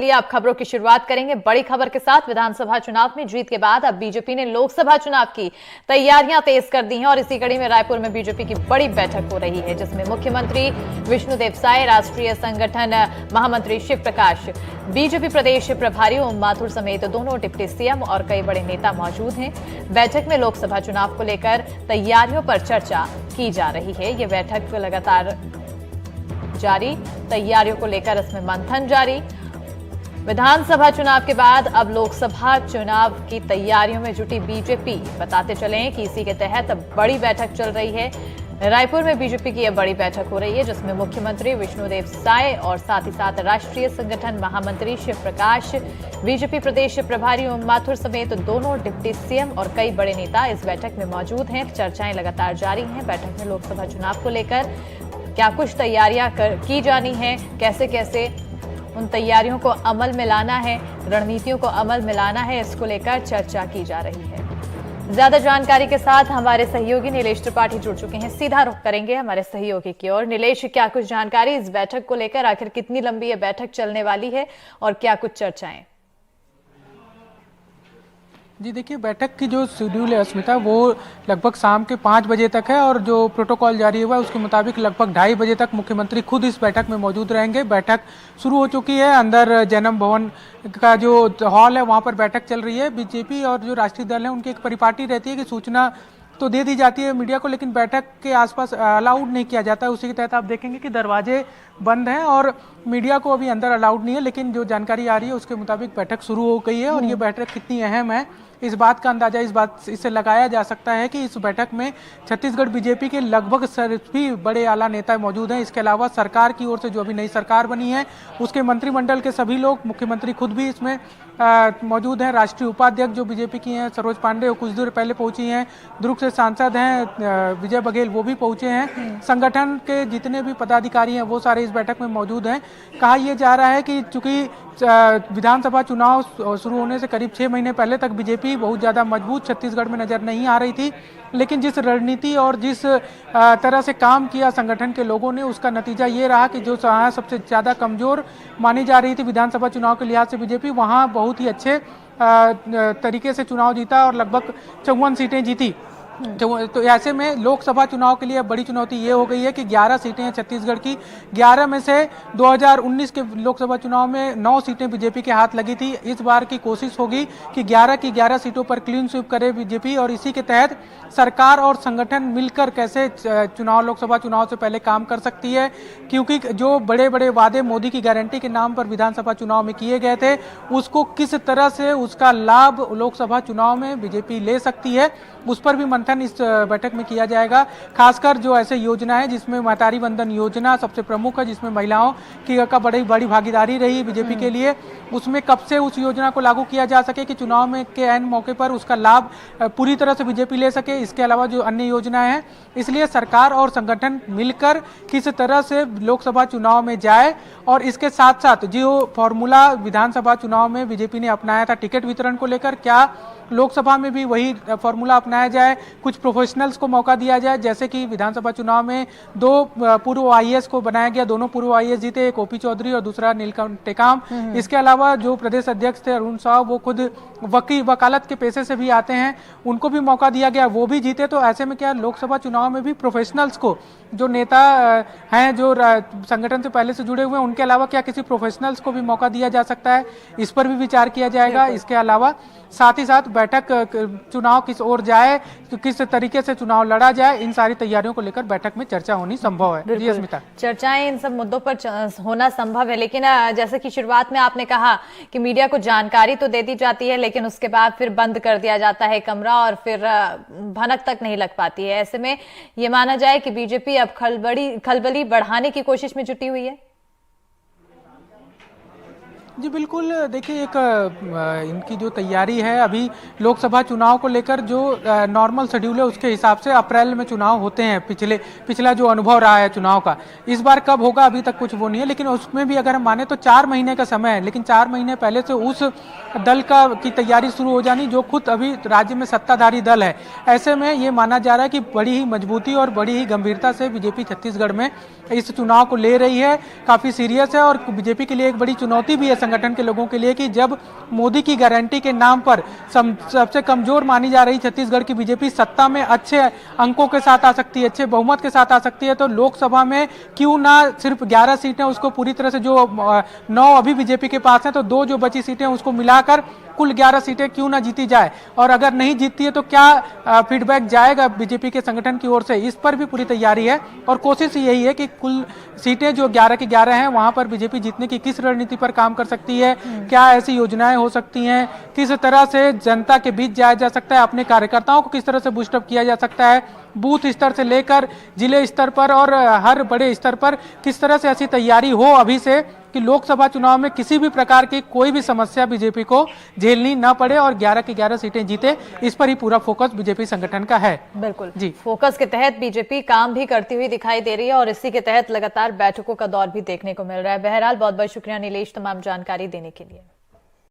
लिए आप खबरों की शुरुआत करेंगे बड़ी खबर के साथ। विधानसभा चुनाव में जीत के बाद अब बीजेपी ने लोकसभा चुनाव की तैयारियां तेज कर दी हैं और इसी कड़ी में रायपुर में बीजेपी की बड़ी बैठक हो रही है, जिसमें मुख्यमंत्री विष्णुदेव साय, राष्ट्रीय संगठन महामंत्री शिव प्रकाश, बीजेपी प्रदेश प्रभारी ओम माथुर समेत दोनों डिप्टी सीएम और कई बड़े नेता मौजूद हैं। बैठक में लोकसभा चुनाव को लेकर तैयारियों पर चर्चा की जा रही है। ये बैठक लगातार जारी, तैयारियों को लेकर इसमें मंथन जारी। विधानसभा चुनाव के बाद अब लोकसभा चुनाव की तैयारियों में जुटी बीजेपी। बताते चलें कि इसी के तहत बड़ी बैठक चल रही है। रायपुर में बीजेपी की यह बड़ी बैठक हो रही है, जिसमें मुख्यमंत्री विष्णुदेव साय और साथ ही साथ राष्ट्रीय संगठन महामंत्री शिव प्रकाश, बीजेपी प्रदेश प्रभारी ओम माथुर समेत दोनों डिप्टी सीएम और कई बड़े नेता इस बैठक में मौजूद हैं। चर्चाएं लगातार जारी हैं। बैठक में लोकसभा चुनाव को लेकर क्या कुछ तैयारियां की जानी है, कैसे कैसे उन तैयारियों को अमल में लाना है, रणनीतियों को अमल में लाना है, इसको लेकर चर्चा की जा रही है। ज्यादा जानकारी के साथ हमारे सहयोगी नीलेश त्रिपाठी जुड़ चुके हैं। सीधा रुख करेंगे हमारे सहयोगी की ओर। नीलेश, क्या कुछ जानकारी इस बैठक को लेकर, आखिर कितनी लंबी ये बैठक चलने वाली है और क्या कुछ चर्चाएं? जी देखिए, बैठक की जो शेड्यूल है अस्मिता, वो लगभग शाम के 5 बजे तक है और जो प्रोटोकॉल जारी हुआ है उसके मुताबिक लगभग 2:30 बजे तक मुख्यमंत्री खुद इस बैठक में मौजूद रहेंगे। बैठक शुरू हो चुकी है। अंदर जन्म भवन का जो हॉल है वहाँ पर बैठक चल रही है। बीजेपी और जो राष्ट्रीय दल है उनकी एक परिपाटी रहती है कि सूचना तो दे दी जाती है मीडिया को, लेकिन बैठक के आसपास अलाउड नहीं किया जाता है। उसी के तहत आप देखेंगे कि दरवाजे बंद हैं और मीडिया को अभी अंदर अलाउड नहीं है, लेकिन जो जानकारी आ रही है उसके मुताबिक बैठक शुरू हो गई है। और ये बैठक कितनी अहम है इस बात का अंदाजा इससे लगाया जा सकता है कि इस बैठक में छत्तीसगढ़ बीजेपी के लगभग सभी बड़े आला नेता मौजूद हैं। इसके अलावा सरकार की ओर से जो अभी नई सरकार बनी है उसके मंत्रिमंडल के सभी लोग, मुख्यमंत्री खुद भी इसमें मौजूद हैं। राष्ट्रीय उपाध्यक्ष जो बीजेपी की हैं सरोज पांडे, वो कुछ देर पहले पहुंची हैं। दुर्ग से सांसद हैं विजय बघेल, वो भी पहुंचे हैं। संगठन के जितने भी पदाधिकारी हैं वो सारे इस बैठक में मौजूद हैं। कहा यह जा रहा है कि चूंकि विधानसभा चुनाव शुरू होने से करीब 6 महीने पहले तक बीजेपी बहुत ज़्यादा मजबूत छत्तीसगढ़ में नजर नहीं आ रही थी, लेकिन जिस रणनीति और जिस तरह से काम किया संगठन के लोगों ने, उसका नतीजा ये रहा कि जो सबसे ज़्यादा कमज़ोर मानी जा रही थी विधानसभा चुनाव के लिहाज से बीजेपी, वहाँ बहुत ही अच्छे तरीके से चुनाव जीता और लगभग 54 सीटें जीती। तो ऐसे में लोकसभा चुनाव के लिए बड़ी चुनौती ये हो गई है कि 11 सीटें हैं छत्तीसगढ़ की। 11 में से 2019 के लोकसभा चुनाव में 9 सीटें बीजेपी के हाथ लगी थी। इस बार की कोशिश होगी कि 11 की 11 सीटों पर क्लीन स्वीप करे बीजेपी और इसी के तहत सरकार और संगठन मिलकर कैसे लोकसभा चुनाव से पहले काम कर सकती है, क्योंकि जो बड़े बड़े वादे मोदी की गारंटी के नाम पर विधानसभा चुनाव में किए गए थे, उसको किस तरह से उसका लाभ लोकसभा चुनाव में बीजेपी ले सकती है, उस पर भी मंथन इस बैठक में किया जाएगा। खासकर जो ऐसे योजना है जिसमें महतारी वंदन योजना सबसे प्रमुख है, जिसमें महिलाओं की का बड़ी भागीदारी रही बीजेपी के लिए, उसमें कब से उस योजना को लागू किया जा सके कि चुनाव में के ऐन मौके पर उसका लाभ पूरी तरह से बीजेपी ले सके। इसके अलावा जो अन्य योजनाएं हैं, इसलिए सरकार और संगठन मिलकर किस तरह से लोकसभा चुनाव में जाए और इसके साथ साथ जो फॉर्मूला विधानसभा चुनाव में बीजेपी ने अपनाया था टिकट वितरण को लेकर, क्या लोकसभा में भी वही फॉर्मूला अपनाया जाए, कुछ प्रोफेशनल्स को मौका दिया जाए। जैसे कि विधानसभा चुनाव में 2 पूर्व आईएएस को बनाया गया, दोनों पूर्व आईएएस जीते, एक ओपी चौधरी और दूसरा नीलकंठ टेकाम। इसके अलावा जो प्रदेश अध्यक्ष थे अरुण साव, वो खुद वकालत के पेशे से भी आते हैं, उनको भी मौका दिया गया, वो भी जीते। तो ऐसे में क्या लोकसभा चुनाव में भी प्रोफेशनल्स को, जो नेता हैं जो संगठन से पहले से जुड़े हुए हैं, उनके अलावा क्या किसी प्रोफेशनल्स को भी मौका दिया जा सकता है, इस पर भी विचार किया जाएगा। इसके अलावा साथ ही साथ बैठक चुनाव किस ओर जाए, तो किस तरीके से चुनाव लड़ा जाए, इन सारी तैयारियों को लेकर बैठक में चर्चा होनी संभव है। जी अस्मिता, चर्चाएं इन सब मुद्दों पर होना संभव है, लेकिन जैसे कि शुरुआत में आपने कहा कि मीडिया को जानकारी तो दे दी जाती है, लेकिन उसके बाद फिर बंद कर दिया जाता है कमरा और फिर भनक तक नहीं लग पाती है। ऐसे में ये माना जाए कि बीजेपी अब खलबली बढ़ाने की कोशिश में जुटी हुई है। जी बिल्कुल, देखिए एक इनकी जो तैयारी है अभी लोकसभा चुनाव को लेकर, जो नॉर्मल शेड्यूल है उसके हिसाब से अप्रैल में चुनाव होते हैं। पिछला जो अनुभव रहा है चुनाव का, इस बार कब होगा अभी तक कुछ वो नहीं है, लेकिन उसमें भी अगर हम माने तो 4 महीने का समय है। लेकिन 4 महीने पहले से उस दल की तैयारी शुरू हो जानी जो खुद अभी राज्य में सत्ताधारी दल है। ऐसे में ये माना जा रहा है कि बड़ी ही मजबूती और बड़ी ही गंभीरता से बीजेपी छत्तीसगढ़ में इस चुनाव को ले रही है, काफी सीरियस है और बीजेपी के लिए एक बड़ी चुनौती भी है संगठन के लोगों के लिए कि जब मोदी की गारंटी के नाम पर सबसे कमजोर मानी जा रही छत्तीसगढ़ की बीजेपी सत्ता में अच्छे अंकों के साथ आ सकती है, अच्छे बहुमत के साथ आ सकती है, तो लोकसभा में क्यों ना सिर्फ 11 सीटें उसको पूरी तरह से, जो 9 अभी बीजेपी के पास हैं, तो 2 जो बची सीटें उसको मिलाकर कुल 11 सीटें क्यों ना जीती जाए, और अगर नहीं जीतती है तो क्या फीडबैक जाएगा बीजेपी के संगठन की ओर से, इस पर भी पूरी तैयारी है। और कोशिश यही है कि कुल सीटें जो 11 की 11 हैं वहां पर बीजेपी जीतने की किस रणनीति पर काम कर सकती है, क्या ऐसी योजनाएं हो सकती हैं, किस तरह से जनता के बीच जाया जा सकता है, अपने कार्यकर्ताओं को किस तरह से बूस्टअप किया जा सकता है, बूथ स्तर से लेकर जिले स्तर पर और हर बड़े स्तर पर किस तरह से ऐसी तैयारी हो अभी से कि लोकसभा चुनाव में किसी भी प्रकार की कोई भी समस्या बीजेपी को झेलनी ना पड़े और 11 की 11 सीटें जीते। इस पर ही पूरा फोकस बीजेपी संगठन का है। बिल्कुल जी, फोकस के तहत बीजेपी काम भी करती हुई दिखाई दे रही है और इसी के तहत लगातार बैठकों का दौर भी देखने को मिल रहा है। बहरहाल बहुत बहुत शुक्रिया नीलेश तमाम जानकारी देने के लिए।